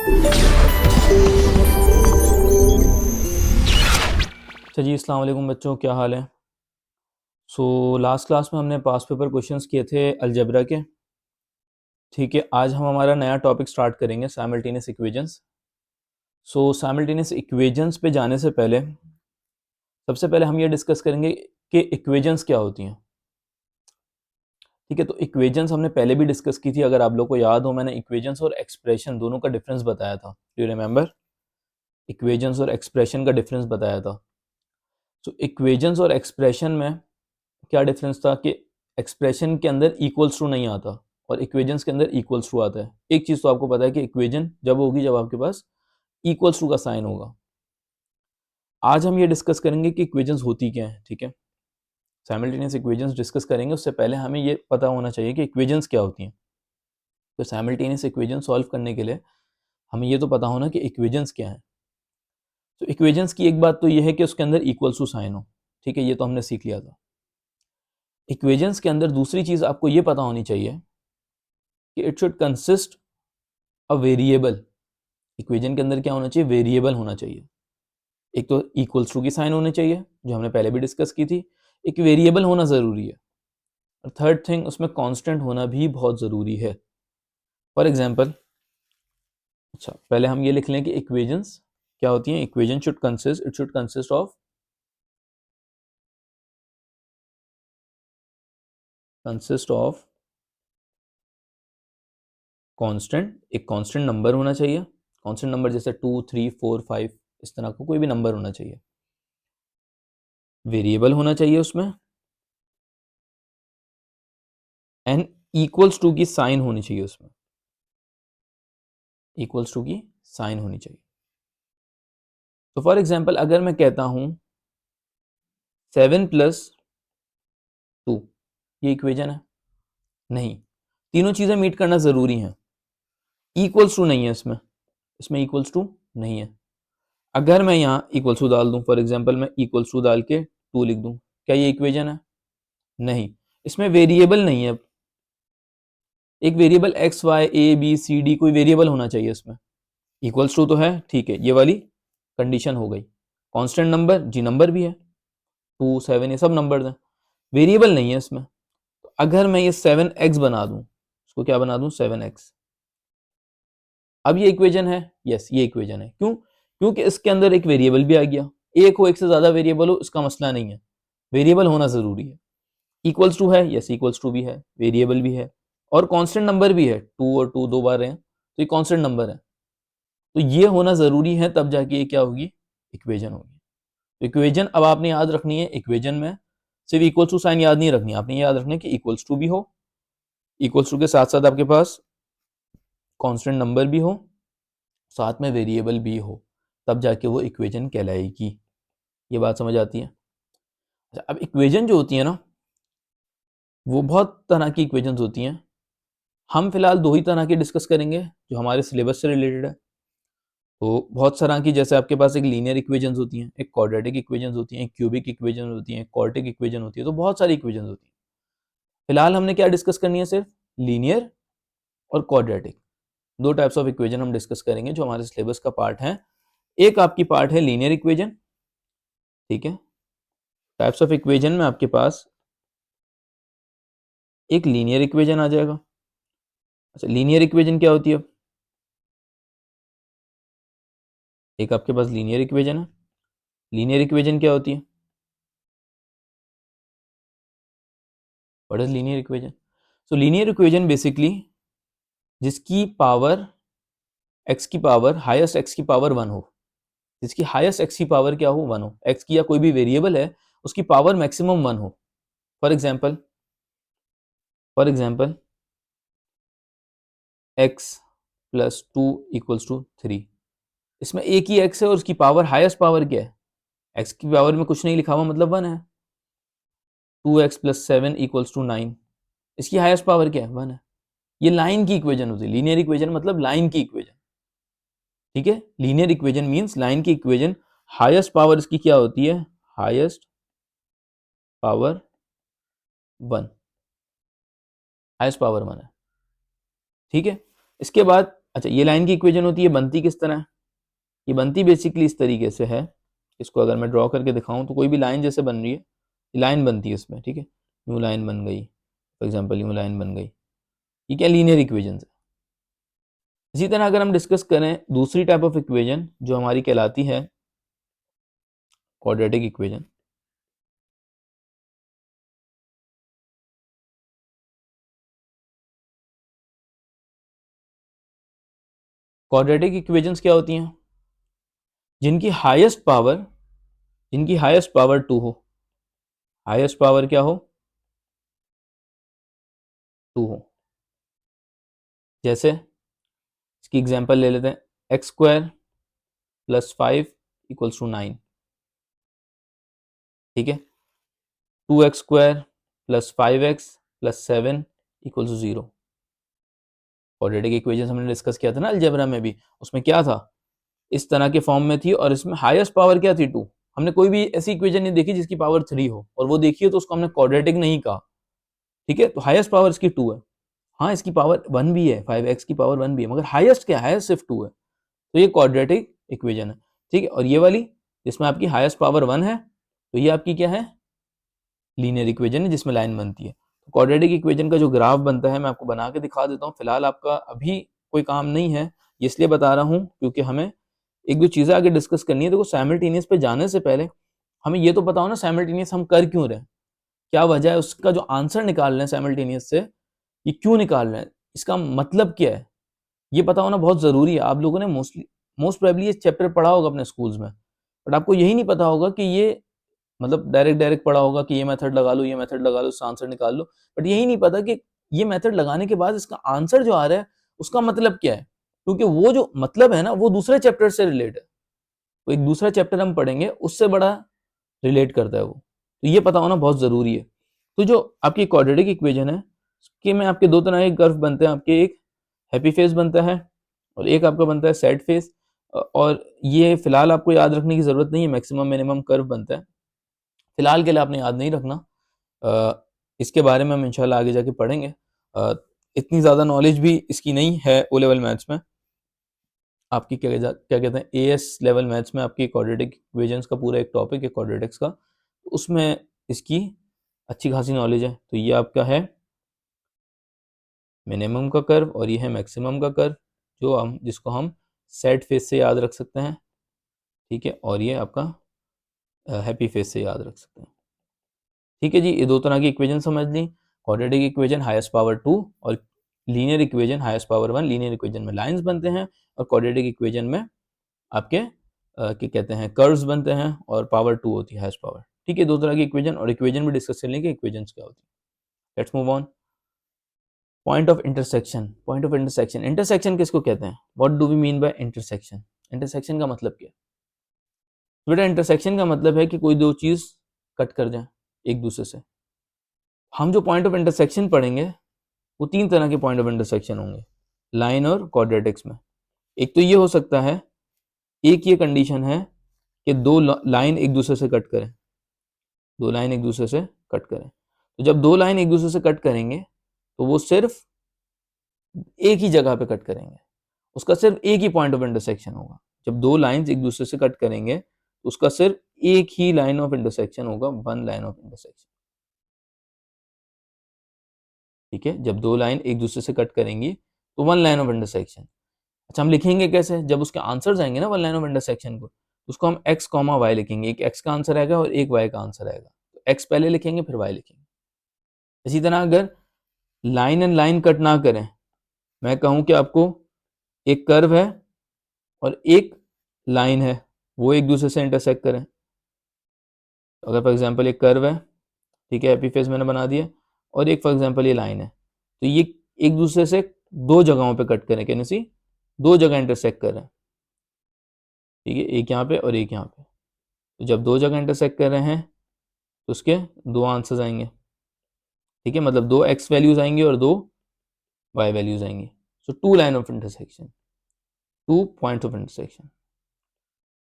अच्छा जी, अस्सलाम वालेकुम बच्चों, क्या हाल है। लास्ट क्लास में हमने पास पेपर क्वेश्चंस किए थे अलजेब्रा के। ठीक है, आज हम हमारा नया टॉपिक स्टार्ट करेंगे, साइमल्टेनियस इक्वेशंस। साइमल्टेनियस इक्वेशंस पे जाने से पहले सबसे पहले हम ये डिस्कस करेंगे कि इक्वेशंस क्या होती हैं। ठीक है, तो इक्वेशंस हमने पहले भी डिस्कस की थी, अगर आप लोग को याद हो मैंने इक्वेशंस और एक्सप्रेशन दोनों का डिफरेंस बताया था। यू रिमेंबर, इक्वेशंस और एक्सप्रेशन का डिफरेंस बताया था। इक्वेशंस और एक्सप्रेशन में क्या डिफरेंस था कि एक्सप्रेशन के अंदर इक्वल्स टू नहीं आता और इक्वेशंस के अंदर इक्वल्स टू आता है। एक चीज तो आपको पता है कि इक्वेशन जब होगी जब आपके पास इक्वल्स टू का साइन होगा। आज हम ये डिस्कस करेंगे कि इक्वेशंस होती क्या है। ठीक है, साइमल्टेनियस इक्वेशंस डिस्कस करेंगे, उससे पहले हमें ये पता होना चाहिए कि इक्वेशंस क्या होती हैं। तो साइमल्टेनियस इक्वेशन सॉल्व करने के लिए हमें ये तो पता होना कि इक्वेशंस क्या है। तो इक्वेशंस की एक बात तो ये है कि उसके अंदर इक्वल्स टू साइन हो। ठीक है, ये तो हमने सीख लिया था। इक्वेशंस के अंदर दूसरी चीज आपको ये पता होनी चाहिए कि it should consist a variable. Equation के अंदर क्या होना चाहिए, वेरिएबल होना चाहिए। एक तो इक्वल्स टू की साइन होनी चाहिए जो हमने पहले भी डिस्कस की थी, एक वेरिएबल होना जरूरी है, और थर्ड थिंग उसमें कांस्टेंट होना भी बहुत जरूरी है। फॉर एग्जांपल, अच्छा पहले हम ये लिख लें कि इक्वेशंस क्या होती हैं। Equation it should consist of constant. एक कांस्टेंट नंबर होना चाहिए, कांस्टेंट नंबर जैसे 2 3 4 5 इस तरह का कोई भी नंबर होना चाहिए। वेरिएबल होना चाहिए उसमें, एंड इक्वल्स टू की साइन होनी चाहिए उसमें, इक्वल्स टू की साइन होनी चाहिए। तो फॉर एग्जाम्पल अगर मैं कहता हूं 7+2, ये इक्वेशन है? नहीं, तीनों चीजें मीट करना जरूरी है। इक्वल्स टू नहीं है इसमें, इसमें इक्वल्स टू नहीं है। अगर मैं यहाँ इक्वल्स टू डाल दूं, फॉर एग्जाम्पल मैं इक्वल्स टू डाल के 2 लिख दूं, क्या ये इक्वेशन है? नहीं, इसमें वेरिएबल नहीं है। एक variable x y a b c d कोई वेरिएबल होना चाहिए इसमें। इक्वल्स टू तो है, ठीक है, ये वाली कंडीशन हो गई। कांस्टेंट नंबर, जी नंबर भी है, 2 7 ये सब नंबर हैं, वेरिएबल नहीं है इसमें। तो अगर मैं ये 7x बना दूं, इसको क्या बना दूं, 7x, अब ये इक्वेशन है? यस, ये इक्वेशन है। क्यों? क्योंकि इसके अंदर एक वेरिएबल भी आ गया। एक हो, एक से ज्यादा वेरिएबल हो, इसका मसला नहीं है, वेरिएबल होना जरूरी है। इक्वल्स टू है, यस इक्वल्स टू भी है, वेरिएबल भी है, और कांस्टेंट नंबर भी है। 2 और 2 दो बार हैं तो ये कांस्टेंट नंबर है। तो ये होना जरूरी है, तब जाके ये क्या होगी, इक्वेशन होगी। तो इक्वेशन अब आपने याद रखनी है, इक्वेशन में सिर्फ इक्वल्स टू साइन याद नहीं रखनी, आपने याद रखना है कि इक्वल्स टू भी हो, इक्वल्स टू के साथ साथ आपके पास कांस्टेंट नंबर भी हो, साथ में वेरिएबल भी हो, तब जाके वो इक्वेशन कहलाएगी। ये बात समझ आती है? अच्छा, अब इक्वेशन जो होती है ना, वो बहुत तरह की इक्वेशंस होती हैं। हम फिलहाल दो ही तरह की डिस्कस करेंगे जो हमारे सिलेबस से रिलेटेड है। तो बहुत तरह की, जैसे आपके पास एक लीनियर इक्वेशंस होती हैं, एक क्वाड्रेटिक इक्वेशंस होती हैं, एक क्यूबिक इक्वेशन होती हैं, क्वार्टिक इक्वेशन होती है, तो बहुत सारी इक्वेशंस होती हैं। फिलहाल हमने क्या डिस्कस करनी है, सिर्फ लीनियर और क्वाड्रेटिक, दो टाइप्स ऑफ इक्वेशन हम डिस्कस करेंगे जो हमारे सिलेबस का पार्ट है। एक आपकी पार्ट है लीनियर इक्वेशन। ठीक है, टाइप्स ऑफ इक्वेशन में आपके पास एक लीनियर इक्वेशन आ जाएगा। अच्छा, लीनियर इक्वेशन क्या होती है? एक आपके पास लीनियर इक्वेशन है। लीनियर इक्वेशन क्या होती है? What is linear equation? So linear equation basically जिसकी पावर एक्स की पावर हाईएस्ट एक्स की पावर 1 हो, जिसकी हाईएस्ट एक्स की पावर क्या हो, 1 हो। एक्स की या कोई भी वेरिएबल है उसकी पावर मैक्सिमम 1 हो। फॉर एग्जाम्पल, x+2 = 3, इसमें एक ही एक्स है और उसकी पावर हाईएस्ट पावर क्या है, एक्स की पावर में कुछ नहीं लिखा हुआ मतलब 1 है। 2x+7 = 9, इसकी हाईएस्ट पावर क्या है, 1 है। ये लाइन की इक्वेशन होती है। लीनियर इक्वेशन मतलब लाइन की इक्वेशन। ठीक है, लीनियर इक्वेशन मींस लाइन की इक्वेशन, हाईएस्ट पावर इसकी क्या होती है, हाईएस्ट पावर 1, हाईएस्ट पावर 1 है। ठीक है, इसके बाद अच्छा, ये लाइन की इक्वेशन होती है, बनती किस तरह है? ये बनती बेसिकली इस तरीके से है, इसको अगर मैं ड्रॉ करके दिखाऊं तो कोई भी लाइन जैसे बन रही है, लाइन बनती है इसमें, ठीक है, यूँ लाइन बन गई, फॉर एग्जांपल यूँ लाइन बन गई, ये क्या लीनियर इक्वेशन है। इसी तरह अगर हम डिस्कस करें दूसरी टाइप ऑफ इक्वेशन जो हमारी कहलाती है क्वाड्रेटिक इक्वेशन। क्वाड्रेटिक इक्वेशंस क्या होती हैं? जिनकी हाईएस्ट पावर, जिनकी हाईएस्ट पावर 2 हो, हाईएस्ट पावर क्या हो? 2 हो। जैसे इसकी एग्जांपल ले लेते हैं, x square plus 5 equals to 9, ठीक है, 2x स्क्वायर प्लस 5x प्लस 7 इक्वल्स टू 0। क्वाड्रेटिक इक्वेशन हमने डिस्कस किया था ना अलजेब्रा में भी, उसमें क्या था, इस तरह के फॉर्म में थी और इसमें हाईएस्ट पावर क्या थी? 2। हमने कोई भी ऐसी इक्वेशन नहीं देखी जिसकी पावर 3 हो, और वो देखी है तो उसको हमने क्वाड्रेटिक नहीं कहा, ठीक है। तो हाईएस्ट पावर इसकी 2 है। हाँ, इसकी पावर 1 भी है, 5x की पावर 1 भी है, मगर हाईएस्ट क्या है? हाईएस्ट सिर्फ 2 है, तो ये क्वाड्रेटिक इक्वेशन है, ठीक है। और ये वाली जिसमें आपकी हाईएस्ट पावर 1 है, तो ये आपकी क्या है? लीनियर इक्वेशन है जिसमें लाइन बनती है। तो क्वाड्रेटिक इक्वेशन का जो ग्राफ बनता है मैं आपको बना के दिखा देता हूँ, फिलहाल आपका अभी कोई काम नहीं है, इसलिए बता रहा हूँ क्योंकि हमें एक दो चीजें आगे डिस्कस करनी है। देखो, साइमल्टेनियस पे जाने से पहले हमें ये तो पता हो ना साइमल्टेनियस हम कर क्यों रहे हैं, क्या वजह है, उसका जो आंसर निकाल रहे हैं साइमल्टेनियस से, ये क्यों निकाल रहे हैं, इसका मतलब क्या है, ये पता होना बहुत जरूरी है। आप लोगों ने मोस्ट प्रोबेबली ये चैप्टर पढ़ा होगा अपने स्कूल्स में, बट आपको यही नहीं पता होगा कि ये, मतलब डायरेक्ट डायरेक्ट पढ़ा होगा कि ये मेथड लगा लो, ये मेथड लगा लो, इसका आंसर निकाल लो, बट यही नहीं पता कि ये मेथड लगाने के बाद इसका आंसर जो आ रहा है उसका मतलब क्या है, क्योंकि वो जो मतलब है ना वो दूसरे चैप्टर से रिलेट है, तो एक दूसरा चैप्टर हम पढ़ेंगे उससे बड़ा रिलेट करता है वो, तो ये पता होना बहुत जरूरी है। तो जो आपकी क्वाड्रेटिक इक्वेशन है कि में आपके दो तरह के कर्व बनते हैं, आपके एक हैप्पी फेस बनता है और एक आपका बनता है सैड फेस, और ये फिलहाल आपको याद रखने की जरूरत नहीं है, मैक्सिमम मिनिमम कर्व बनता है, फिलहाल के लिए आपने याद नहीं रखना। इसके बारे में हम इंशाल्लाह आगे जाके पढ़ेंगे। इतनी ज़्यादा नॉलेज भी इसकी नहीं है ओ लेवल मैथ्स में, आपकी क्या कहते हैं एएस लेवल मैथ्स में आपकी क्वाड्रेटिक इक्वेशंस का पूरा एक टॉपिक है क्वाड्रेटिक्स का, उसमें इसकी अच्छी खासी नॉलेज है। तो ये आपका है मिनिमम का कर्व और ये है मैक्सिमम का कर्व, जो हम जिसको हम सेट फेस से याद रख सकते हैं, ठीक है, और ये आपका हैप्पी फेस से याद रख सकते हैं, ठीक है जी। ये दो तरह की इक्वेशन समझ ली, क्वाड्रेटिक इक्वेशन हाईएस्ट पावर 2 और linear equation highest power 1। Linear equation में लाइंस बनते हैं और क्वाड्रेटिक इक्वेशन में आपके क्या कहते हैं कर्व्स बनते हैं और पावर 2 होती है हाईएस्ट पावर, ठीक है। दो तरह की इक्वेशन, और इक्वेशन भी डिस्कस कर लेंगे इक्वेशंस क्या होती है। Let's move on. Point of intersection, point of intersection, intersection किसको कहते हैं, what do we mean by intersection, intersection का मतलब क्या है? तो बेटा इंटरसेक्शन का मतलब है कि कोई दो चीज कट कर जाए एक दूसरे से। हम जो पॉइंट ऑफ इंटरसेक्शन पढ़ेंगे वो तीन तरह के पॉइंट ऑफ इंटरसेक्शन होंगे लाइन और क्वाड्रेटिक्स में। एक तो ये हो सकता है, एक ये कंडीशन है कि दो लाइन एक दूसरे से कट करें, दो लाइन एक दूसरे से कट करें। तो जब दो लाइन एक दूसरे से कट करेंगे तो वो सिर्फ एक ही जगह पे कट करेंगे, उसका सिर्फ एक ही पॉइंट ऑफ इंटरसेक्शन होगा। जब दो लाइंस एक दूसरे से कट करेंगे तो उसका सिर्फ एक ही लाइन ऑफ इंटरसेक्शन होगा, वन लाइन ऑफ इंटरसेक्शन, ठीक है। जब दो लाइन एक दूसरे से कट करेंगी तो वन लाइन ऑफ इंटरसेक्शन। अच्छा, हम लिखेंगे कैसे? जब उसके आंसर्स आएंगे ना वन लाइन ऑफ इंटरसेक्शन को, उसको हम एक्स कॉमा वाई लिखेंगे, एक एक्स का आंसर आएगा और एक वाई का आंसर आएगा, तो एक्स पहले लिखेंगे फिर वाई लिखेंगे। इसी तरह अगर लाइन एंड लाइन कट ना करें, मैं कहूं कि आपको एक कर्व है और एक लाइन है, वो एक दूसरे से इंटरसेक्ट करें, तो अगर फॉर एग्जांपल एक कर्व है, ठीक है, एपी फेस मैंने बना दिया, और एक फॉर एग्जांपल ये लाइन है, तो ये एक दूसरे से दो जगहों पे कट करें, कैसे? दो जगह इंटरसेक्ट करें, ठीक है, एक यहाँ पे और एक यहाँ पे। तो जब दो जगह इंटरसेक्ट कर रहे हैं तो उसके दो आंसर्स आएंगे, ठीक है, मतलब दो एक्स वैल्यूज आएंगी और दो वाई वैल्यूज आएंगी। So two line of intersection, two points of intersection,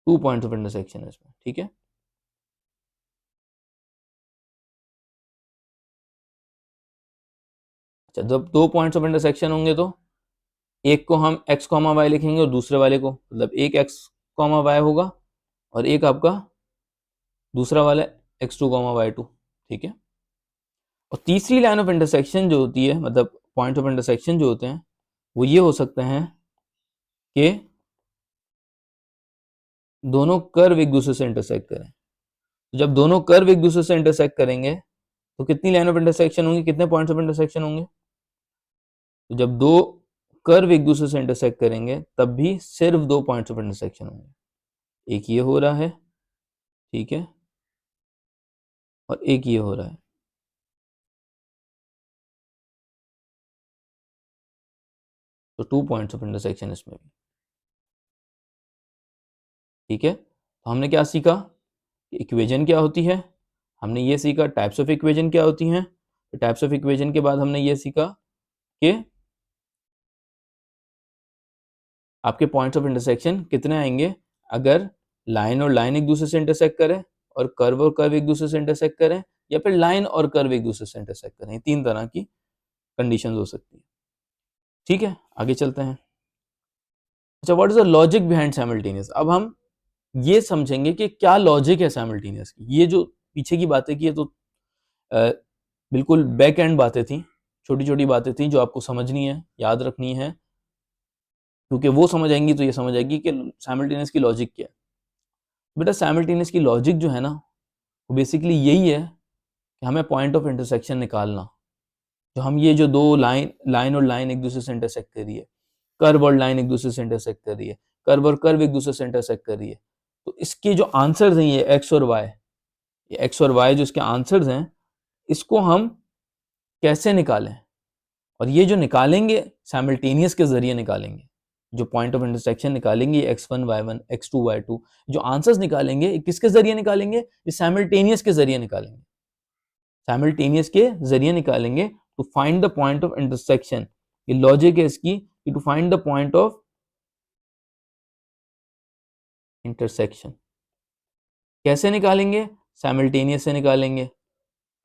two points of intersection है इसमें, ठीक है। अच्छा, जब दो पॉइंट्स ऑफ इंटरसेक्शन होंगे तो एक को हम x कॉमा वाई लिखेंगे और दूसरे वाले को, मतलब एक x कॉमा वाई होगा और एक आपका दूसरा वाला x2 कॉमा y2, ठीक है। और तीसरी लाइन ऑफ इंटरसेक्शन जो होती है, मतलब पॉइंट ऑफ इंटरसेक्शन जो होते हैं, वो ये हो सकते हैं कि दोनों कर्व एक दूसरे से इंटरसेक्ट करें। तो जब दोनों कर्व एक दूसरे से इंटरसेक्ट करेंगे तो कितनी लाइन ऑफ इंटरसेक्शन होंगी, कितने पॉइंट्स ऑफ इंटरसेक्शन होंगे? तो जब दो कर्व एक दूसरे से इंटरसेक्ट करेंगे तब भी सिर्फ दो पॉइंट्स ऑफ इंटरसेक्शन होंगे। एक ये हो रहा है, ठीक है, और एक ये हो रहा है। तो 2 पॉइंट्स ऑफ इंटरसेक्शन इसमें भी, ठीक है। तो हमने क्या सीखा, इक्वेजन क्या होती है, हमने ये सीखा टाइप्स ऑफ इक्वेजन क्या होती हैं। तो टाइप्स ऑफ इक्वेजन के बाद हमने ये सीखा कि आपके पॉइंट्स ऑफ इंटरसेक्शन कितने आएंगे अगर लाइन और लाइन एक दूसरे से इंटरसेक्ट करें, और कर्व एक दूसरे से इंटरसेक्ट करें, या फिर लाइन और कर्व एक दूसरे से इंटरसेक्ट करें। तीन तरह की कंडीशंस हो सकती है, ठीक है। आगे चलते हैं। अच्छा, what is the logic behind simultaneous. अब हम ये समझेंगे कि क्या लॉजिक है साइमल्टेनियस की। ये जो पीछे की बातें की है तो बिल्कुल बैक एंड बातें थी, छोटी छोटी बातें थी जो आपको समझनी है, याद रखनी है, क्योंकि वो समझ आएंगी तो ये समझ आएगी कि साइमल्टेनियस की लॉजिक क्या है। बेटा साइमल्टेनियस की लॉजिक जो है ना, वो बेसिकली यही है कि हमें पॉइंट ऑफ इंटरसेक्शन निकालना। जो हम ये जो दो लाइन और लाइन एक दूसरे से इंटरसेक्ट कर रही है, कर्व और लाइन एक दूसरे से इंटरसेक्ट कर रही है, कर्व और कर्व एक दूसरे से इंटरसेक्ट कर रही है, तो इसके जो आंसर्स हैं ये एक्स और वाई, ये एक्स और वाई जो इसके आंसर्स हैं, इसको हम कैसे निकालें। और ये जो निकालेंगे साइमल्टेनियस के जरिए निकालेंगे। जो पॉइंट ऑफ इंटरसेक्शन निकालेंगे x1 y1 x2 y2, जो आंसर्स निकालेंगे ये किसके जरिए निकालेंगे, ये साइमल्टेनियस के जरिए निकालेंगे, साइमल्टेनियस के जरिए निकालेंगे। To find the point of intersection, ये लॉजिक है इसकी, to find the point of intersection. कैसे निकालेंगे, साइमल्टेनियस से निकालेंगे।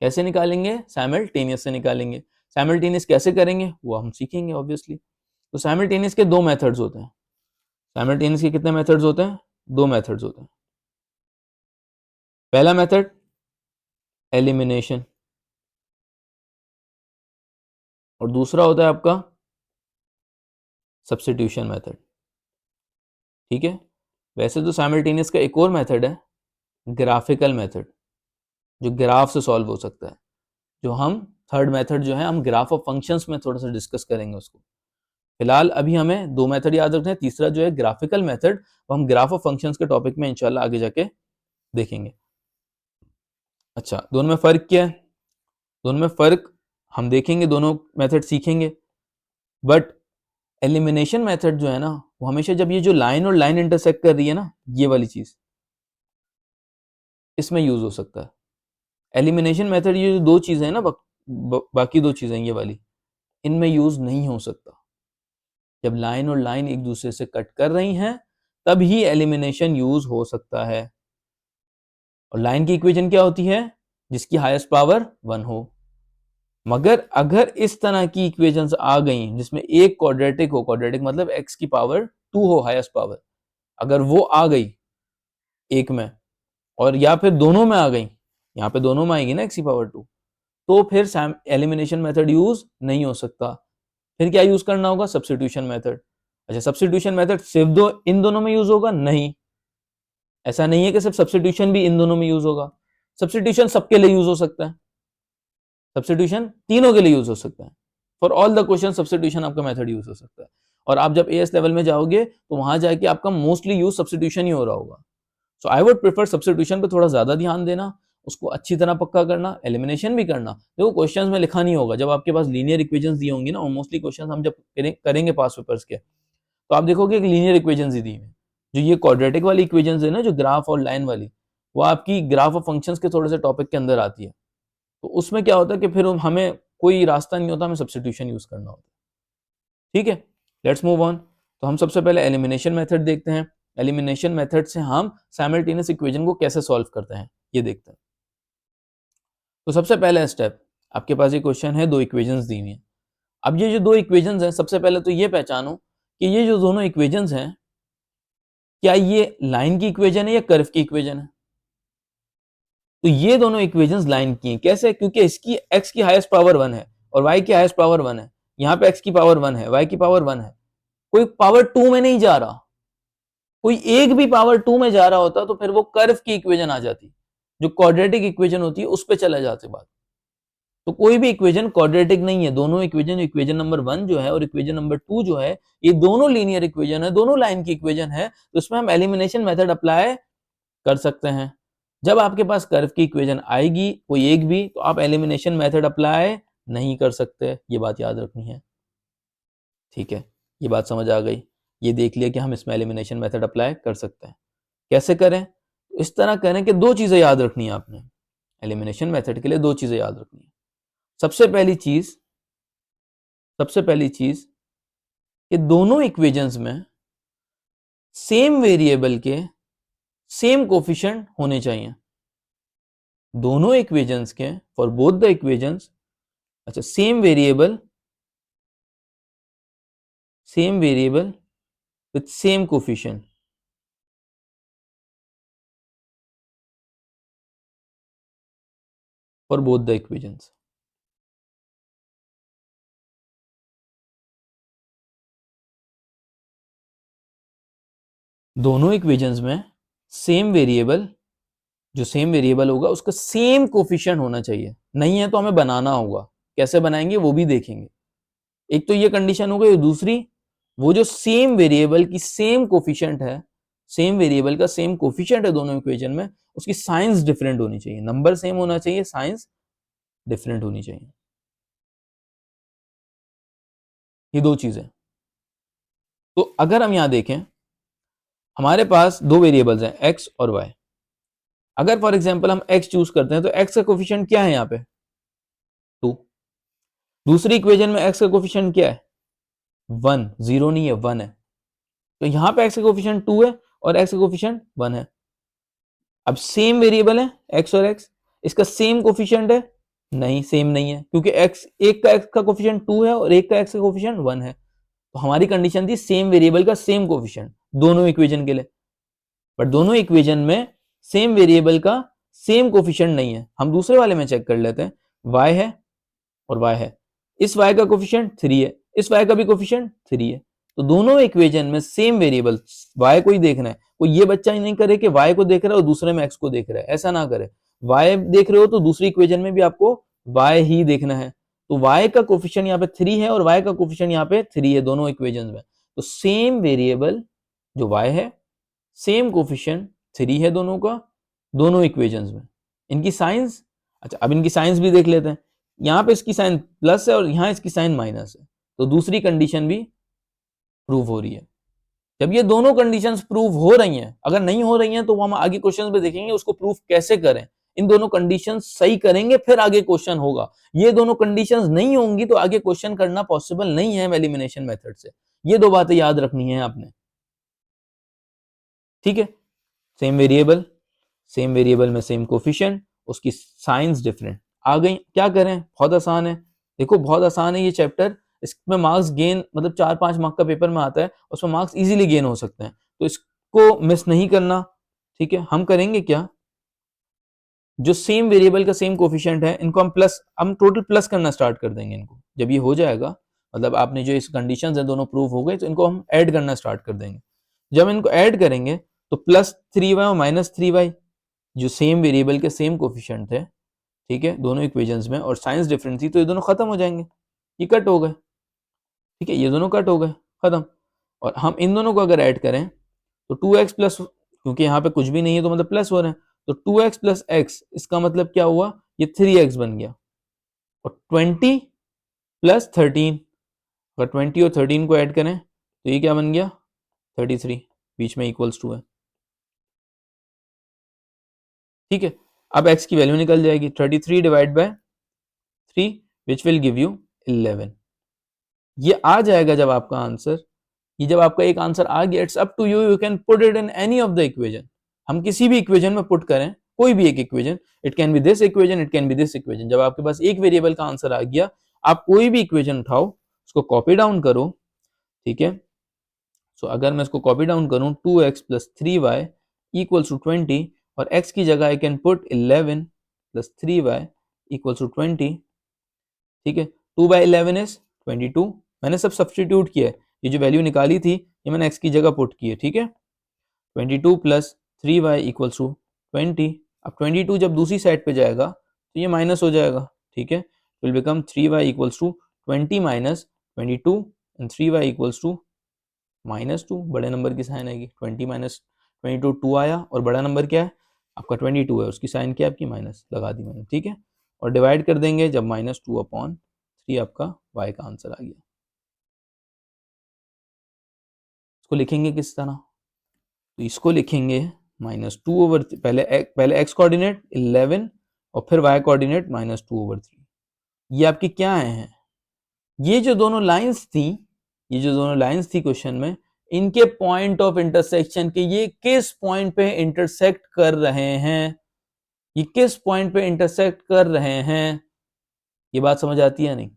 कैसे निकालेंगे, साइमल्टेनियस से निकालेंगे। साइमल्टेनियस कैसे करेंगे वो हम सीखेंगे ऑब्वियसली। तो साइमल्टेनियस के दो मेथड्स होते हैं। साइमल्टेनियस के कितने मेथड्स होते हैं, दो मेथड्स होते हैं। पहला मेथड एलिमिनेशन, और दूसरा होता है आपका सब्स्टिट्यूशन मेथड, ठीक है। वैसे तो साइमल्टेनियस का एक और मेथड है ग्राफिकल मेथड, जो ग्राफ से सॉल्व हो सकता है। जो हम थर्ड मेथड जो है हम ग्राफ ऑफ फंक्शंस में थोड़ा सा डिस्कस करेंगे उसको। फिलहाल अभी हमें दो मेथड याद रखना है, तीसरा जो है ग्राफिकल मेथड, वो हम ग्राफ ऑफ फंक्शंस के टॉपिक में इंशाल्लाह आगे जाके देखेंगे। अच्छा, दोनों में फर्क क्या है, दोनों में फर्क हम देखेंगे, दोनों मेथड सीखेंगे। बट एलिमिनेशन मेथड जो है ना, वो हमेशा जब ये जो लाइन और लाइन इंटरसेक्ट कर रही है ना, ये वाली चीज, इसमें यूज हो सकता है। एलिमिनेशन मेथड ये जो दो चीजें हैं ना, बाकी दो चीजें ये वाली, इनमें यूज नहीं हो सकता। जब लाइन और लाइन एक दूसरे से कट कर रही हैं तब ही एलिमिनेशन यूज हो सकता है। और लाइन की इक्वेशन क्या होती है, जिसकी हाईएस्ट पावर 1 हो। मगर अगर इस तरह की इक्वेशंस आ गई जिसमें एक क्वाड्रेटिक हो, क्वाड्रेटिक मतलब x की पावर 2 हो, हाईएस्ट पावर, अगर वो आ गई एक में, और या फिर दोनों में आ गई, यहाँ पे दोनों में आएगी ना x की पावर 2, तो फिर एलिमिनेशन मेथड यूज नहीं हो सकता। फिर क्या यूज करना होगा, सब्स्टिट्यूशन मेथड। अच्छा, सब्स्टिट्यूशन मेथड सिर्फ इन दोनों में यूज होगा, नहीं, ऐसा नहीं है कि सिर्फ सब्स्टिट्यूशन भी इन दोनों में यूज होगा। सब्स्टिट्यूशन सबके लिए यूज हो सकता है, सब्स्टिट्यूशन तीनों के लिए यूज हो सकता है। For all the question substitution आपका मेथड यूज हो सकता है। और आप जब एएस लेवल में जाओगे तो वहां जाके आपका मोस्टली यूज सब्स्टिट्यूशन ही हो रहा होगा। सो आई वुड प्रेफर सब्स्टिट्यूशन पे थोड़ा ज्यादा ध्यान देना, उसको अच्छी तरह पक्का करना, एलिमिनेशन भी करना। देखो क्वेश्चंस में लिखा नहीं होगा, जब आपके पास लीनियर इक्वेशंस दी होंगी ना, और मोस्टली क्वेश्चंस हम जब करेंगे पास पेपर्स के, तो आप देखोगे कि लीनियर इक्वेशंस ही दी है। जो ये क्वाड्रेटिक वाली इक्वेशंस है ना, जो ग्राफ और लाइन वाली, वो आपकी ग्राफ ऑफ फंक्शंस के थोड़े से टॉपिक के अंदर आती है। तो उसमें क्या होता है कि फिर हमें कोई रास्ता नहीं होता, हमें सब्स्टिट्यूशन यूज करना होता है, ठीक है। Let's move on. तो हम सबसे पहले एलिमिनेशन मेथड देखते हैं। एलिमिनेशन मेथड से हम साइमल्टेनियस इक्वेशन को कैसे सॉल्व करते हैं ये देखते हैं। तो सबसे पहला स्टेप, आपके पास ये क्वेश्चन है, दो इक्वेशंस दी हुई हैं। अब ये जो दो इक्वेशंस हैं, सबसे पहले तो ये पहचानो कि ये जो दोनों इक्वेशंस हैं, क्या ये लाइन की इक्वेशन है या कर्व की इक्वेशन है? तो ये दोनों इक्वेशंस लाइन की हैं। कैसे? क्योंकि इसकी x की हाईएस्ट पावर 1 है और y की हाईएस्ट पावर 1 है। यहाँ पे x की पावर 1 है, y की पावर 1 है। कोई पावर 2 में नहीं जा रहा। कोई एक भी पावर 2 में जा रहा होता तो फिर वो कर्व की इक्वेशन आ जाती, जो क्वाड्रेटिक इक्वेशन होती है उस पे चले जाते बात। तो कोई भी इक्वेशन क्वाड्रेटिक नहीं है। दोनों इक्वेशन, इक्वेशन नंबर 1 जो है और इक्वेशन नंबर 2 जो है, ये दोनों लीनियर इक्वेशन है, दोनों लाइन की इक्वेशन है। तो इसमें हम एलिमिनेशन मेथड अप्लाई कर सकते हैं। जब आपके पास कर्व की इक्वेशन आएगी कोई एक भी, तो आप एलिमिनेशन मेथड अप्लाई नहीं कर सकते। ये बात याद रखनी है, ठीक है? ये बात समझ आ गई। ये देख लिया कि हम इसमें एलिमिनेशन मेथड अप्लाई कर सकते हैं। कैसे करें? इस तरह करें कि दो चीजें याद रखनी है आपने। एलिमिनेशन मेथड के लिए दो चीजें याद रखनी है। सबसे पहली चीज कि दोनों इक्वेशंस में सेम वेरिएबल के सेम कोफिशिएंट होने चाहिए। दोनों इक्वेशंस के, फॉर बोथ द इक्वेशंस, अच्छा, same variable with same coefficient. For both the equations. दोनों इक्वेशंस में सेम वेरिएबल, जो सेम वेरिएबल होगा उसका सेम कोफिशिएंट होना चाहिए। नहीं है तो हमें बनाना होगा। कैसे बनाएंगे वो भी देखेंगे। एक तो ये कंडीशन हो गई, दूसरी वो जो सेम वेरिएबल की सेम कोफिशिएंट है, सेम वेरिएबल का सेम कोफिशिएंट है दोनों इक्वेशन में, उसकी साइंस डिफरेंट होनी चाहिए। नंबर सेम होना चाहिए, साइंस डिफरेंट होनी चाहिए। ये दो चीजें। तो अगर हम यहां देखें, हमारे पास दो वेरिएबल्स हैं x और y। अगर फॉर एग्जांपल हम x चूज करते हैं तो x का कोफिशिएंट क्या है? यहाँ पे 2। दूसरी इक्वेशन में x का कोफिशिएंट क्या है? 1। 0 नहीं है, 1 है। तो यहां पे x का कोफिशिएंट 2 है और x का कोफिशिएंट 1 है। अब सेम वेरिएबल है x और x, इसका सेम कोफिशिएंट है? नहीं, सेम नहीं है, क्योंकि x, एक का x का कोफिशिएंट 2 है और एक का x का कोफिशिएंट 1 है। तो हमारी कंडीशन थी सेम वेरिएबल का सेम कोफिशिएंट दोनों इक्वेशन के लिए। बट दोनों इक्वेशन में सेम वेरिएबल का सेम कोफिशिएंट नहीं है। हम दूसरे वाले में चेक कर लेते हैं। y है और y है। इस y का कोफिशिएंट 3 है, इस y का भी कोफिशिएंट 3 है। तो दोनों इक्वेशन में सेम वेरिएबल y को ही देखना है। कोई ये बच्चा ही नहीं करे कि y को देख रहा है और दूसरे में x को देख रहा है, ऐसा ना करे। y देख रहे हो तो दूसरी इक्वेशन में भी आपको y ही देखना है। तो y का कोफिशिएंट यहाँ पे 3 है और y का कोफिशिएंट यहाँ पे 3 है दोनों इक्वेशन में। तो सेम वेरिएबल जो y है, सेम कोफिशिएंट 3 है दोनों का, दोनों इक्वेशंस में। इनकी साइंस, अच्छा अब इनकी साइंस भी देख लेते हैं। यहाँ पे इसकी साइन प्लस है और यहाँ इसकी साइन माइनस है। तो दूसरी कंडीशन भी प्रूव हो रही है। जब ये दोनों कंडीशंस प्रूव हो रही हैं, अगर नहीं हो रही हैं तो हम आगे क्वेश्चन में देखेंगे उसको प्रूफ कैसे करें। इन दोनों कंडीशंस सही करेंगे फिर आगे क्वेश्चन होगा। ये दोनों कंडीशंस नहीं होंगी तो आगे क्वेश्चन करना पॉसिबल नहीं है एलिमिनेशन मेथड से। ये दो बातें याद रखनी है आपने, ठीक है? सेम वेरिएबल में सेम कोफिशिएंट, उसकी साइंस डिफरेंट। आ गई, क्या करें? बहुत आसान है। देखो बहुत आसान है ये चैप्टर। इसमें मार्क्स गेन, मतलब 4-5 मार्क का पेपर में आता है, उसमें मार्क्स इजीली गेन हो सकते हैं। तो इसको मिस नहीं करना, ठीक है? हम करेंगे क्या, जो सेम वेरिएबल का सेम कोफिशिएंट है इनको हम टोटल प्लस करना स्टार्ट कर देंगे इनको। जब ये हो जाएगा, मतलब आपने जो इस कंडीशंस है दोनों प्रूव हो गए, तो इनको हम ऐड करना स्टार्ट कर देंगे। जब इनको ऐड करेंगे तो +3y और -3y जो सेम वेरिएबल के सेम कोफिशिएंट थे, ठीक है, दोनों इक्वेशंस में, और साइंस डिफरेंट थी, तो ये दोनों खत्म हो जाएंगे। ये कट हो गए, ठीक है, ये दोनों कट हो गए, खत्म। और हम इन दोनों को अगर ऐड करें तो 2x प्लस, क्योंकि यहाँ पे कुछ भी नहीं है तो मतलब प्लस हो रहे हैं, तो 2x प्लस x, इसका मतलब क्या हुआ, ये 3x बन गया। और 20 प्लस 13, अगर 20 और 13 को ऐड करें तो ये क्या बन गया, 33, बीच में इक्वल्स टू है, ठीक है। अब x की वैल्यू निकल जाएगी, 33 divide by 3 which will give you 11। ये आ जाएगा जब आपका आंसर, ये जब आपका एक आंसर आ गया, it's up to you, you can put it in any of the equation. हम किसी भी इक्वेशन में पुट करें, कोई भी एक equation, it can be this equation, it can be this equation. जब आपके पास एक वेरिएबल का आंसर आ गया, आप कोई भी इक्वेशन उठाओ, उसको कॉपी डाउन करो, ठीक है, सो अगर मैं इसको कॉपी डाउन करूं 2x plus 3y equals to 20 और x की जगह I can put 11 plus 3y equals to 20। ठीक है, 2/11 इज 22। मैंने सब सब्सटीट्यूट किया है, ये जो वैल्यू निकाली थी ये मैंने x की जगह पुट की है। ठीक है, 22 प्लस 3y इक्वल्स टू 20। अब 22 जब दूसरी साइड पे जाएगा तो ये माइनस हो जाएगा। ठीक है, will become 3y equals to 20 minus 22 and 3y equals to -2। बड़े नंबर की साइन आएगी, 20 माइनस 22 2 आया और बड़ा नंबर क्या है आपका 22 है, उसकी साइन क्या है आपकी माइनस लगा दी मैंने। ठीक है, और डिवाइड कर देंगे जब -2/3 आपका y का आंसर आ गया। इसको लिखेंगे किस तरह, तो इसको लिखेंगे -2/3, पहले x कोऑर्डिनेट 11 और फिर y कोऑर्डिनेट -2/3। ये आपकी क्या है, ये जो दोनों लाइंस थी क्वेश्चन में, इनके पॉइंट ऑफ इंटरसेक्शन के ये किस पॉइंट पे इंटरसेक्ट कर रहे हैं, ये किस पॉइंट पे इंटरसेक्ट कर रहे हैं, ये बात समझ आती है नहीं?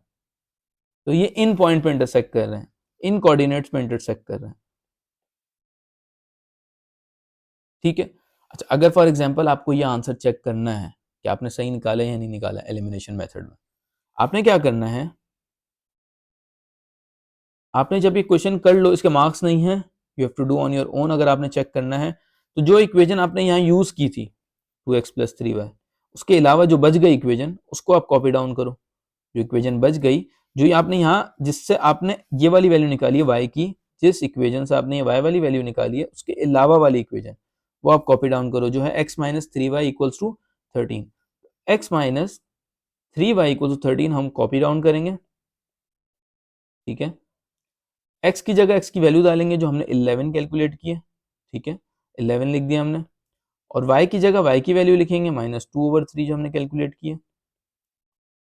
तो ये इन पॉइंट पे इंटरसेक्ट कर रहे हैं, इन कोऑर्डिनेट्स पे इंटरसेक्ट कर रहे हैं। ठीक है, अच्छा अगर फॉर एग्जांपल आपको ये आंसर चेक करना है कि आपने सही निकाला या नहीं निकाला एलिमिनेशन मेथड में, आपने क्या करना है, आपने जब ये क्वेश्चन कर लो, इसके मार्क्स नहीं है, you have to do on your own. अगर आपने चेक करना है तो जो इक्वेशन आपने यहाँ यूज की थी 2x प्लस 3y, उसके अलावा जो बच गई इक्वेशन उसको आप कॉपी डाउन करो। जो इक्वेशन बच गई, जो आपने यहाँ जिससे आपने ये वाली वैल्यू निकाली है y की, जिस इक्वेशन से आपने ये y वाली वैल्यू निकाली है उसके अलावा वाली इक्वेशन वो आप कॉपी डाउन करो, जो है x minus 3y equals to 13। x minus 3y equal to 13 हम कॉपी डाउन करेंगे। ठीक है, x की जगह x की वैल्यू डालेंगे जो हमने 11 कैलकुलेट की है। ठीक है, 11 लिख दिया हमने, और y की जगह y की वैल्यू लिखेंगे -2/3 जो हमने कैलकुलेट की है।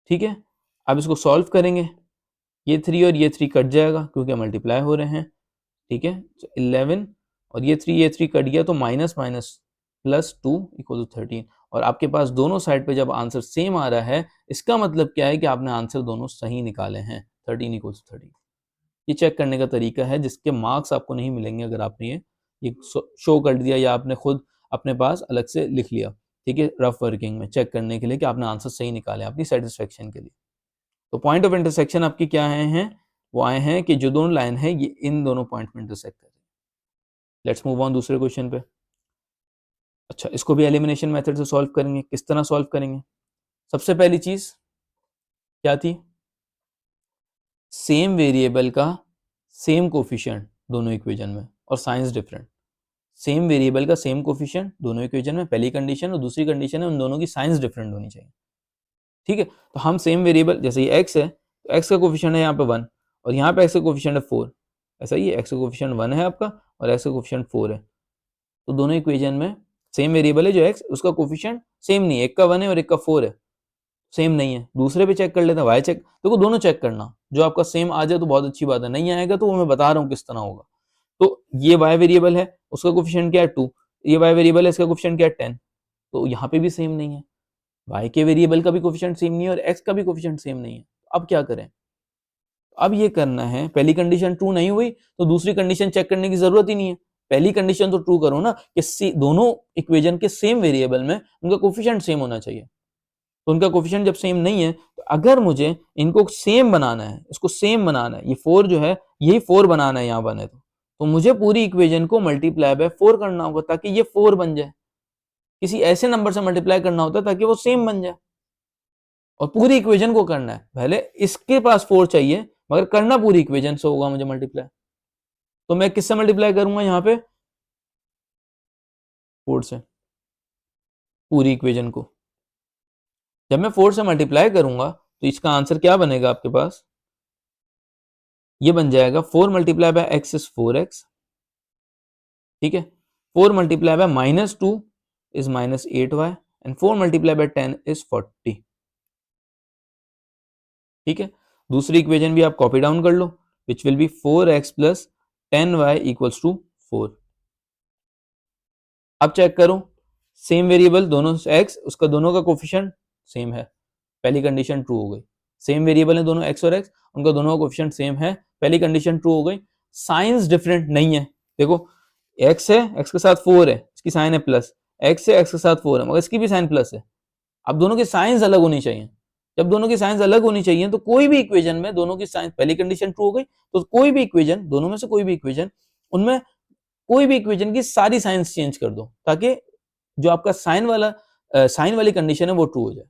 ठीक है, अब इसको सॉल्व करेंगे, ये 3 और ये 3 कट जाएगा क्योंकि मल्टीप्लाई हो रहे हैं। ठीक है, तो 11 और ये 3 कट गया तो minus minus plus 2 equal to 13। और आपके पास दोनों साइड पे जब आंसर सेम आ रहा है, इसका मतलब क्या है कि आपने आंसर दोनों सही निकाले हैं, 13 इक्वल टू 13। ये चेक करने का तरीका है जिसके मार्क्स आपको नहीं मिलेंगे अगर आपने ये शो कर दिया या आपने खुद अपने पास अलग से लिख लिया। ठीक है, रफ वर्किंग में चेक करने के लिए कि आपने आंसर सही निकाले अपनी सेटिस्फेक्शन के लिए। तो पॉइंट ऑफ इंटरसेक्शन आपकी क्या आए हैं, वो आए हैं कि जो दोनों लाइन है ये इन दोनों पॉइंट में इंटरसेक्ट कर रही है। लेट्स मूव ऑन दूसरे क्वेश्चन पे। अच्छा, इसको भी एलिमिनेशन मेथड से सॉल्व करेंगे। किस तरह सॉल्व करेंगे, सबसे पहली चीज क्या थी, सेम वेरिएबल का सेम कोफिशिएंट दोनों इक्वेशन में और साइंस डिफरेंट। सेम वेरिएबल का सेम कोफिशिएंट दोनों इक्वेशन में, पहली कंडीशन, और दूसरी कंडीशन है उन दोनों की साइंस डिफरेंट होनी चाहिए। ठीक है, तो हम सेम वेरिएबल, जैसे ये x है तो x का कोफिशिएंट है यहाँ पे 1 और यहाँ पे x का कोफिशिएंट है 4, ऐसा ही है, x का कोफिशिएंट 1 है आपका और x का कोफिशिएंट 4 है। तो दोनों इक्वेशन में सेम वेरिएबल है, जो x उसका कोफिशिएंट सेम नहीं है, एक का 1 है और एक का 4 है, सेम नहीं है। दूसरे पे चेक कर लेते हैं, y चेक, देखो दोनों चेक करना, जो आपका सेम आ जाए तो बहुत अच्छी बात है, नहीं आएगा तो वो मैं बता रहा हूँ किस तरह होगा। तो ये y वेरिएबल है, उसका कोफिशिएंट क्या है 2, ये y वेरिएबल है, इसका कोफिशिएंट क्या है 10, तो यहाँ पे भी सेम नहीं है। y के वेरिएबल का भी कोफिशिएंट सेम नहीं है और x का भी कोफिशिएंट सेम नहीं है। अब क्या करें, अब ये करना है, पहली कंडीशन ट्रू नहीं हुई तो दूसरी कंडीशन चेक करने की जरूरत ही नहीं है, पहली कंडीशन तो ट्रू करो ना कि दोनों इक्वेशन के सेम वेरिएबल में उनका कोफिशिएंट सेम होना चाहिए। तो उनका कोफिशिएंट जब सेम नहीं है, तो अगर मुझे इनको सेम बनाना है, इसको सेम बनाना है, ये 4 जो है यही 4 बनाना है, यहाँ बने तो मुझे पूरी इक्वेशन को मल्टीप्लाई बाय 4 करना होगा ताकि ये 4 बन जाए। किसी ऐसे नंबर से मल्टीप्लाई करना होता है ताकि वो सेम बन जाए, और पूरी इक्वेशन को करना है, भले इसके पास 4 चाहिए मगर करना पूरी इक्वेशन से होगा मुझे मल्टीप्लाई। तो मैं किससे मल्टीप्लाई करूंगा यहाँ पे, 4 से, पूरी इक्वेशन को। जब मैं 4 से मल्टीप्लाई करूंगा तो इसका आंसर क्या बनेगा आपके पास, ये बन जाएगा 4 multiply by x is 4x। ठीक है, 4 multiply by -2 is -8y and 4 multiply by 10 is 40। ठीक है, दूसरी इक्वेशन भी आप कॉपी डाउन कर लो, which will be 4x plus 10y equals to 4। अब चेक करो, सेम वेरिएबल दोनों x, उसका दोनों का कोफिशिएंट सेम है, पहली कंडीशन ट्रू हो गई। सेम वेरिएबल है दोनों x और x, उनका दोनों का कोफिशिएंट सेम है, पहली कंडीशन ट्रू हो गई। साइंस डिफरेंट नहीं है। देखो x है, x के साथ 4 है, इसकी साइन है प्लस, x है, x के साथ 4 है मगर इसकी भी साइन प्लस है। अब दोनों की साइंस अलग होनी चाहिए। जब दोनों की साइंस अलग होनी चाहिए तो कोई भी इक्वेशन में दोनों की साइंस, पहली कंडीशन ट्रू हो गई तो कोई भी इक्वेशन, दोनों में से कोई भी इक्वेशन, उनमें कोई भी इक्वेशन की सारी साइंस चेंज कर दो ताकि जो आपका साइन वाली कंडीशन है वो ट्रू हो जाए।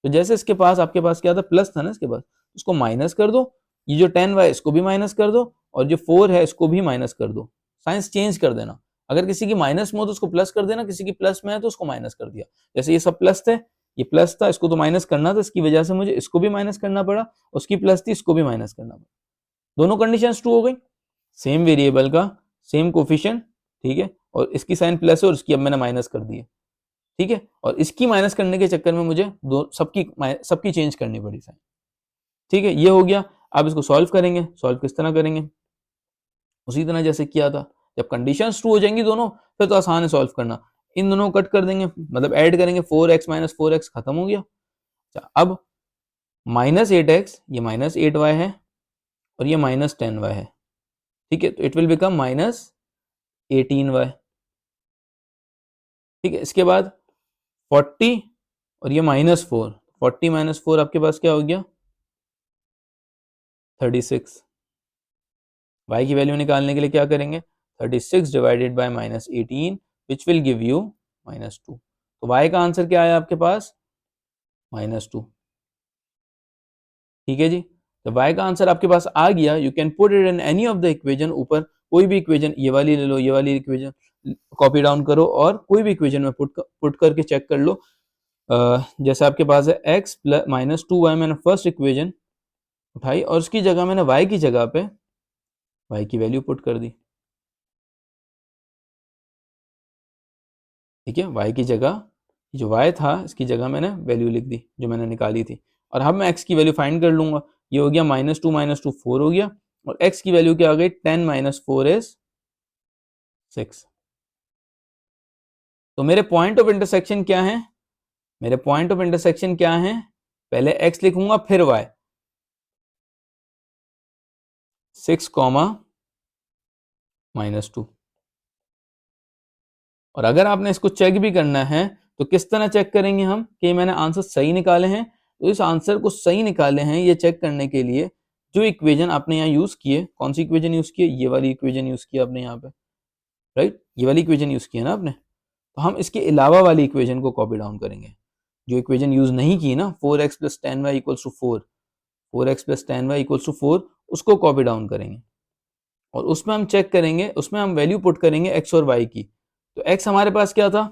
तो जैसे इसके पास, आपके पास क्या था, प्लस था ना इसके पास, उसको माइनस कर दो, ये जो 10y इसको भी माइनस कर दो और जो 4 है इसको भी माइनस कर दो, साइंस चेंज कर देना। अगर किसी की माइनस में हो तो उसको प्लस कर देना, किसी की प्लस में है तो उसको माइनस कर दिया। जैसे ये सब प्लस थे, ये प्लस था, इसको तो माइनस करना था, इसकी वजह से मुझे इसको भी माइनस करना पड़ा, उसकी प्लस थी, इसको भी माइनस करना पड़ा। दोनों कंडीशन ट्रू हो गई, सेम वेरिएबल का सेम कोफिशिएंट, ठीक है, और इसकी साइन प्लस है और इसकी अब मैंने माइनस कर दी है, ठीक है, और इसकी माइनस करने के चक्कर में मुझे दो सबकी चेंज करनी पड़ी साइन, ठीक है, ये हो गया। अब इसको सॉल्व करेंगे, सॉल्व किस तरह करेंगे, उसी तरह जैसे किया था। जब कंडीशंस ट्रू हो जाएंगी दोनों, फिर तो आसान है सॉल्व करना। इन दोनों को कट कर देंगे, मतलब ऐड करेंगे, 4x माइनस 4x खत्म हो गया। अच्छा, अब माइनस 8x, ये माइनस 8y है और ये माइनस 10y है, ठीक है, तो it will become minus 18y, ठीक है। इसके बाद 40 और ये -4, 40 माइनस 4 आपके पास क्या हो गया, 36। y की वैल्यू निकालने के लिए क्या करेंगे, 36 divided by -18 which will give you -2। तो y का आंसर क्या आया आपके पास, -2, ठीक है जी। तो y का आंसर आपके पास आ गया, you can put it in any of the equation, ऊपर कोई भी इक्वेशन, ये वाली ले लो, ये वाली इक्वेशन कॉपी डाउन करो और कोई भी इक्वेशन में पुट करके चेक कर लो। जैसे आपके पास है x प्लस -2y, मैंने फर्स्ट इक्वेशन उठाई और उसकी जगह मैंने y की जगह पे y की वैल्यू पुट कर दी, ठीक है, y की जगह, जो y था इसकी जगह मैंने वैल्यू लिख दी जो मैंने निकाली थी। और अब मैं x की वैल्यू फाइंड कर लूंगा, ये हो गया -2 4 हो गया, और x की वैल्यू क्या आ गई, 10 माइनस 4 इज 6। तो मेरे पॉइंट ऑफ इंटरसेक्शन क्या है, मेरे पॉइंट ऑफ इंटरसेक्शन क्या है, पहले x लिखूंगा फिर y, 6 कॉमा -2। और अगर आपने इसको चेक भी करना है तो किस तरह चेक करेंगे हम कि मैंने आंसर सही निकाले हैं। तो इस आंसर को सही निकाले हैं ये चेक करने के लिए जो इक्वेशन आपने यहाँ यूज किए, कौन सी इक्वेशन यूज की है, ये वाली इक्वेशन यूज की आपने यहाँ पे, राइट, ये वाली इक्वेशन यूज की है ना आपने। तो हम इसके अलावा वाली इक्वेशन को कॉपी डाउन करेंगे, जो इक्वेशन यूज नहीं की ना, 4x plus 10y equals to 4, 4x plus 10y equals to 4, उसको कॉपी डाउन करेंगे और उसमें हम चेक करेंगे, उसमें हम वैल्यू पुट करेंगे x और y की। तो x हमारे पास क्या था,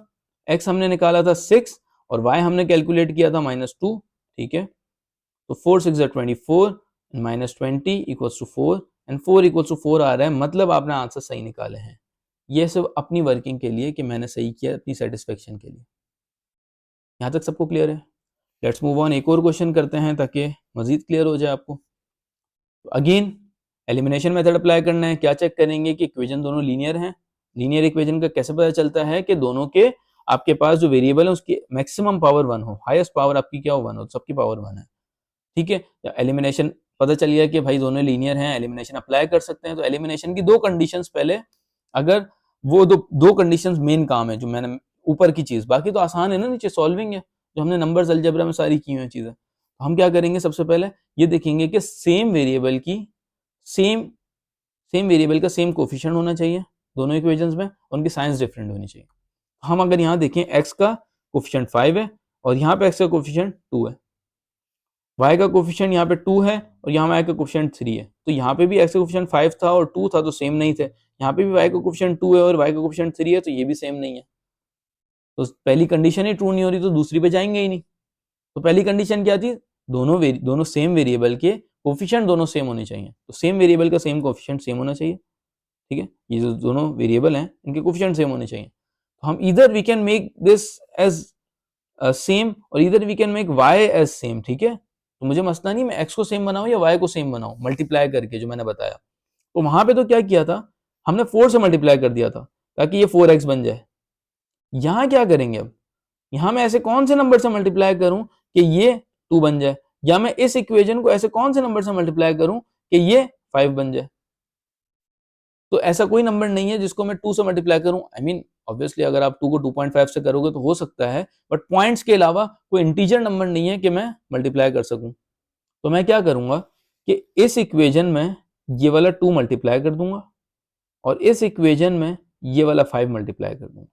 x हमने निकाला था 6 और y हमने कैलकुलेट किया था -2, ठीक है। तो 4 6 24 -20 equals to 4 and 4 equals to 4 आ रहा है, मतलब आपने आंसर सही निकाले हैं। ये सब अपनी वर्किंग के लिए कि मैंने सही किया, अपनी सेटिस्फेक्शन के लिए। यहाँ तक सबको क्लियर है? लेट्स मूव ऑन, एक और क्वेश्चन करते हैं ताकि मजीद क्लियर हो जाए आपको। अगेन एलिमिनेशन मेथड अप्लाई करना है। क्या चेक करेंगे कि इक्वेशन दोनों लीनियर हैं। लीनियर इक्वेशन का कैसे पता चलता है कि दोनों के आपके पास जो वेरिएबल है उसकी मैक्सिमम पावर 1 हो, हाईएस्ट पावर आपकी क्या हो, 1 हो, सबकी पावर 1 है, ठीक है। एलिमिनेशन पता चल गया कि भाई दोनों लीनियर हैं, एलिमिनेशन अप्लाई कर सकते हैं। तो एलिमिनेशन की दो कंडीशंस, पहले अगर वो दो कंडीशंस मेन काम है जो मैंने ऊपर की चीज, बाकी तो आसान है ना, नीचे सॉल्विंग है जो हमने नंबर्स अलजेब्रा में सारी की हुई चीजें। तो हम क्या करेंगे, सबसे पहले ये देखेंगे कि सेम वेरिएबल की सेम वेरिएबल का सेम कोफिशिएंट होना चाहिए दोनों इक्वेशंस में, उनकी साइंस डिफरेंट होनी चाहिए। हम अगर यहाँ देखें x का कोफिशिएंट 5 है और यहाँ पे x का कोफिशिएंट 2 है, y का कोफिशिएंट यहाँ पे 2 है और यहाँ y का कोफिशिएंट 3 है, तो यहाँ पे भी x का कोफिशिएंट 5 था और 2 था तो सेम नहीं थे। यहाँ पे भी y का कोफिशिएंट 2 है और y का कोफिशिएंट 3 है, तो ये भी सेम नहीं है। तो पहली कंडीशन ही ट्रू नहीं हो रही तो दूसरी पे जाएंगे ही नहीं। तो पहली कंडीशन क्या थी, दोनों सेम वेरिएबल के कोफिशिएंट दोनों सेम होने चाहिए। तो सेम वेरिएबल का सेम कोफिशिएंट सेम होना चाहिए, ठीक है। ये जो दोनों वेरिएबल हैं इनके कोफिशिएंट सेम होने चाहिए। तो हम इधर we can make this as same और इधर we can make y as same, ठीक है। तो मुझे मसला नहीं मैं x को सेम बनाऊं या y को सेम बनाऊं मल्टीप्लाई करके, जो मैंने बताया। तो वहां पे तो क्या किया था, हमने 4 से मल्टीप्लाई कर दिया था ताकि ये 4x बन जाए। यहां क्या करेंगे, अब यहां मैं ऐसे कौन से नंबर से मल्टीप्लाई करूं कि ये 2 बन जाए, या मैं इस इक्वेशन को ऐसे कौन से नंबर से मल्टीप्लाई करूं कि ये 5 बन जाए। तो ऐसा कोई नंबर नहीं है जिसको मैं 2 से मल्टीप्लाई करूं। आई मीन ऑब्वियसली अगर आप 2 को 2.5 से करोगे तो हो सकता है, बट पॉइंट्स के अलावा कोई इंटीजर नंबर नहीं है कि मैं मल्टीप्लाई कर सकूं। तो मैं क्या करूंगा कि इस इक्वेशन में ये वाला 2 मल्टीप्लाई कर दूंगा और इस इक्वेशन में ये वाला 5 मल्टीप्लाई कर दूंगा।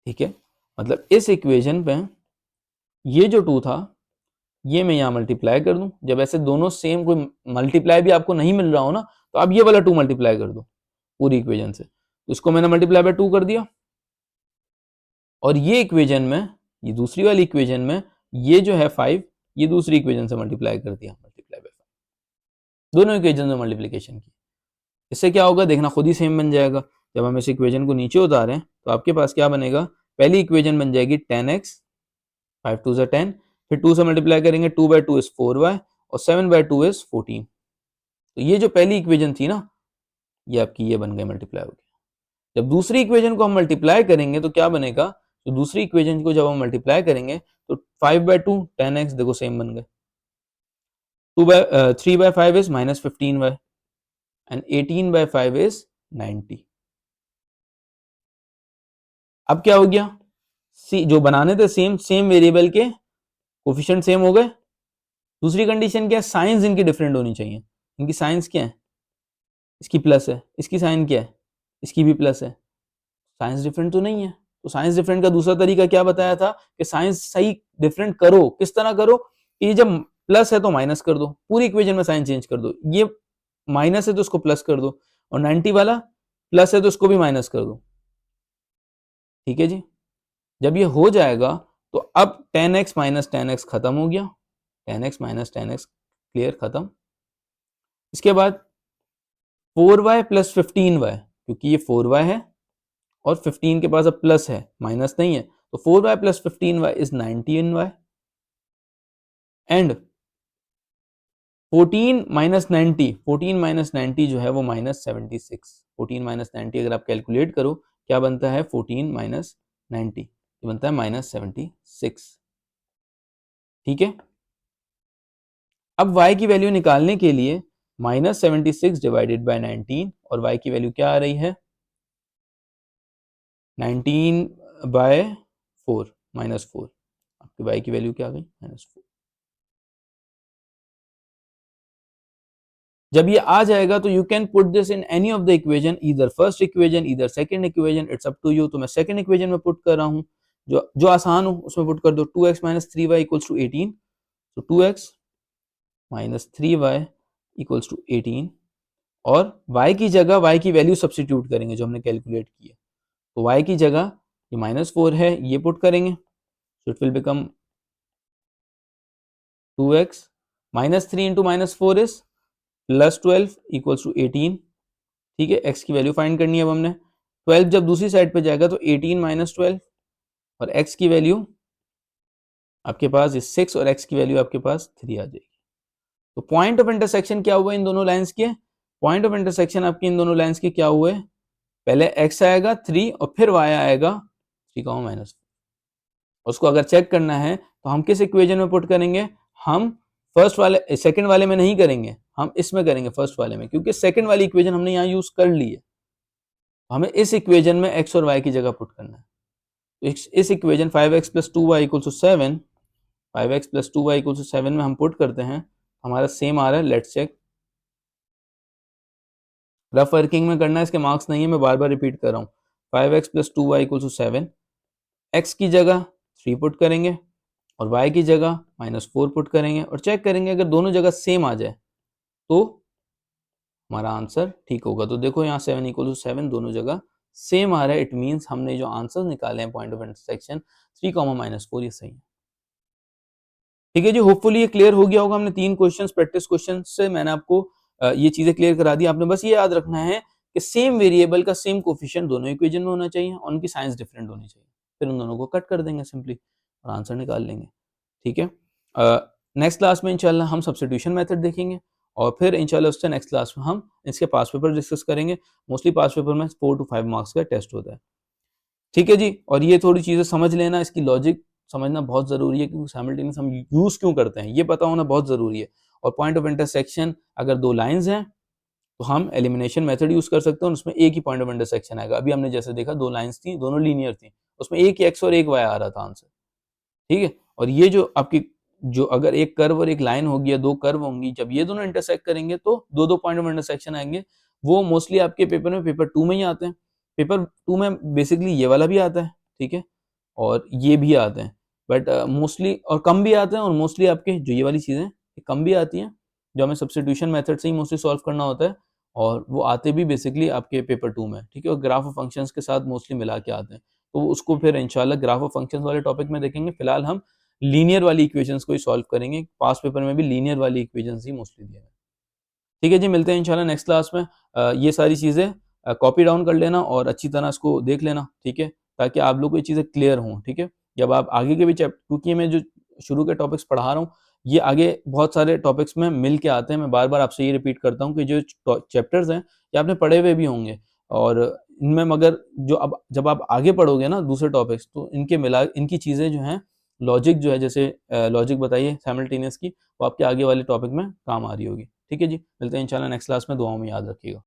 ठीक है, मतलब इस इक्वेशन पे ये जो 2 था ये मैं यहाँ मल्टीप्लाई कर दूं। जब ऐसे दोनों सेम, कोई मल्टीप्लाई भी आपको नहीं मिल रहा हो ना, तो आप ये वाला 2 मल्टीप्लाई कर दो पूरी इक्वेशन से। तो इसको मैंने मल्टीप्लाई बाय 2 कर दिया और ये इक्वेशन में, ये दूसरी वाली इक्वेशन में ये जो है 5, ये दूसरी इक्वेशन से मल्टीप्लाई कर दिया, मल्टीप्लाई बाय 5, दोनों इक्वेशन में मल्टीप्लिकेशन की। इससे क्या होगा देखना, खुद ही सेम बन जाएगा। जब हम इस इक्वेशन को नीचे उतारें तो आपके पास क्या बनेगा, पहली इक्वेशन बन जाएगी 10x, 5 2 से 10, फिर 2 से मल्टीप्लाई करेंगे, 2 बाय 2 इज 4y और 7 बाय 2 इज 14। तो ये जो पहली इक्वेशन थी ना, ये आपकी ये बन गई, मल्टीप्लाई हो गया। जब दूसरी इक्वेशन को हम मल्टीप्लाई करेंगे तो क्या बनेगा, तो दूसरी इक्वेशन को जब हम मल्टीप्लाई करेंगे तो 5 बाय 2 10x, देखो सेम बन गए। 3 by 5 is -15y and 18 by 5 is 90। अब क्या हो गया, जो बनाने थे सेम, सेम वेरिएबल के कोफिशिएंट सेम हो गए। दूसरी कंडीशन क्या है, साइंस इनकी डिफरेंट होनी चाहिए। इनकी साइंस क्या है, इसकी प्लस है, इसकी साइन क्या है, इसकी भी प्लस है। साइंस डिफरेंट तो नहीं है। तो साइंस डिफरेंट का दूसरा तरीका क्या बताया था कि साइंस सही डिफरेंट करो, किस तरह करो कि जब प्लस है तो माइनस कर दो, पूरी इक्वेशन में साइन चेंज कर दो। ये माइनस है तो उसको प्लस कर दो, और 90 वाला प्लस है तो उसको भी माइनस कर दो। ठीक है जी, जब ये हो जाएगा तो अब 10x माइनस 10x खत्म हो गया, 10x माइनस 10x क्लियर खत्म। इसके बाद 4y प्लस 15y, क्योंकि ये 4y है और 15 के पास अब प्लस है, माइनस नहीं है, तो 4y plus 15y is 19y and 14 minus 90, 14 minus 90 जो है वो माइनस 76। 14 माइनस 90 अगर आप कैलकुलेट करो क्या बनता है, 14 माइनस 90 ये बनता है माइनस 76। ठीक है, अब y की वैल्यू निकालने के लिए माइनस 76 डिवाइडेड बाय 19, और y की वैल्यू क्या आ रही है, 19 बाय 4 माइनस 4। आपकी y की वैल्यू क्या आ गई, -4। जब ये आ जाएगा तो you can put this in any of the equation, इधर फर्स्ट इक्वेशन इधर second equation, it's up to you. तो मैं सेकंड इक्वेशन में पुट कर रहा हूं, जो आसान हो उसमें पुट कर दो। 2x minus 3y equals to 18, तो 2x minus 3y equals to 18, और y की जगह y की वैल्यू सब्सटीट्यूट करेंगे जो हमने कैलकुलेट की है। तो y की जगह ये -4 है, ये पुट करेंगे, so it will become 2x minus 3 into -4 is plus 12 equals to 18। ठीक है, x की वैल्यू फाइंड करनी है अब हमने। 12 जब दूसरी साइड पे जाएगा तो 18 माइनस 12, और x की वैल्यू आपके पास 6 और x की वैल्यू आपके पास 3 आ जाएगी। तो पॉइंट ऑफ इंटरसेक्शन क्या हुआ इन दोनों लाइंस के, पॉइंट ऑफ इंटरसेक्शन आपके इन दोनों लाइंस के क्या हुए, पहले x आएगा 3 और फिर y आएगा 3 माइनस। उसको अगर चेक करना है तो हम किस इक्वेशन में पुट करेंगे, हम फर्स्ट वाले, सेकंड वाले में नहीं करेंगे, हम इसमें करेंगे फर्स्ट वाले में, क्योंकि सेकंड वाली इक्वेशन हमने यहाँ यूज कर ली है। हमें इस इक्वेशन में x और y की जगह पुट करना है। तो इस equation 5x plus 2y equal to 7, 5x plus 2y equal to 7 में हम पुट करते हैं, हमारा सेम आ रहा है। लेट्स चेक, रफ वर्किंग में करना है, इसके मार्क्स नहीं है, मैं बार बार रिपीट कर रहा हूँ। 5x plus 2y equal to 7, x की जगह 3 पुट करेंगे और y की जगह -4 पुट करेंगे, और चेक करेंगे अगर दोनों जगह सेम आ जाए तो हमारा आंसर ठीक होगा। तो देखो यहाँ 7 इक्वल टू 7 दोनों जगह सेम आ रहा है, इट मीन्स हमने जो आंसर निकाले हैं पॉइंट ऑफ इंटरसेक्शन 3, -4 ये सही है। ठीक है जी, होपफुली ये क्लियर हो गया होगा। हमने 3 क्वेश्चंस, प्रैक्टिस क्वेश्चन से मैंने आपको ये चीजें क्लियर करा दी। आपने बस ये याद रखना है कि सेम वेरिएबल का सेम कोफिशिएंट दोनों इक्वेशन में होना चाहिए और उनकी साइंस डिफरेंट होनी चाहिए, फिर उन दोनों को कट कर देंगे सिंपली और आंसर निकाल लेंगे। ठीक है, नेक्स्ट क्लास में इंशाल्लाह हम सब्स्टिट्यूशन मेथड देखेंगे, और फिर इंशाल्लाह उससे नेक्स्ट क्लास में हम इसके पास पेपर डिस्कस करेंगे। मोस्टली पास पेपर में 4 to 5 मार्क्स का टेस्ट होता है। ठीक है जी, और ये थोड़ी चीजें समझ लेना, इसकी लॉजिक समझना बहुत जरूरी है, क्योंकि साइमल्टेनियस हम यूज क्यों करते हैं ये पता होना बहुत जरूरी है। और पॉइंट ऑफ इंटरसेक्शन, अगर 2 लाइंस हैं तो हम एलिमिनेशन मेथड यूज कर सकते हैं और उसमें एक ही पॉइंट ऑफ इंटरसेक्शन आएगा। अभी हमने जैसे देखा दो लाइंस थी, दोनों लीनियर थी, उसमें एक एक्स और एक वाई आ रहा था आंसर, ठीक है। और ये जो आपकी जो अगर एक कर्व और एक लाइन होगी या दो कर्व होंगी, जब ये दोनों इंटरसेक्ट करेंगे तो दो दो पॉइंट ऑफ इंटरसेक्शन आएंगे। वो मोस्टली आपके पेपर में पेपर 2 में ही आते हैं। पेपर 2 में बेसिकली ये वाला भी आता है, ठीक है, और ये भी आते हैं, बट मोस्टली और कम भी आते हैं, और मोस्टली आपके जो ये वाली चीज़ें कम भी आती हैं, जो हमें सब्स्टिट्यूशन मेथड से ही मोस्टली सॉल्व करना होता है, और वो आते भी बेसिकली आपके पेपर 2 में, ठीक है, और ग्राफ ऑफ फंक्शंस के साथ मोस्टली मिला के आते हैं। तो उसको फिर इंशाल्लाह ग्राफ ऑफ फंक्शंस वाले टॉपिक में देखेंगे। फिलहाल हम लीनियर वाली इक्वेशंस को ही सॉल्व करेंगे। पास पेपर में भी लीनियर वाली इक्वेशंस ही मोस्टली दिए हैं। ठीक है जी, मिलते हैं इंशाल्लाह नेक्स्ट क्लास में। ये सारी चीज़ें कॉपी डाउन कर लेना और अच्छी तरह इसको देख लेना, ठीक है, ताकि आप लोग को ये चीज़ें क्लियर हों, ठीक है। जब आप आगे के भी क्योंकि मैं जो शुरू के टॉपिक्स पढ़ा रहा हूँ, ये आगे बहुत सारे टॉपिक्स में मिल के आते हैं। मैं बार-बार आपसे ये रिपीट करता हूँ कि जो चैप्टर्स हैं, ये आपने पढ़े हुए भी होंगे, और इनमें मगर जो अब जब आप आगे पढ़ोगे ना दूसरे टॉपिक्स, तो इनकी चीज़ें जो हैं, लॉजिक जो है, जैसे लॉजिक बताइए साइमल्टेनियस की, वो आपके आगे वाले टॉपिक में काम आ रही होगी। ठीक है जी, मिलते हैं इंशाल्लाह नेक्स्ट क्लास में। दुआओं में याद रखिएगा।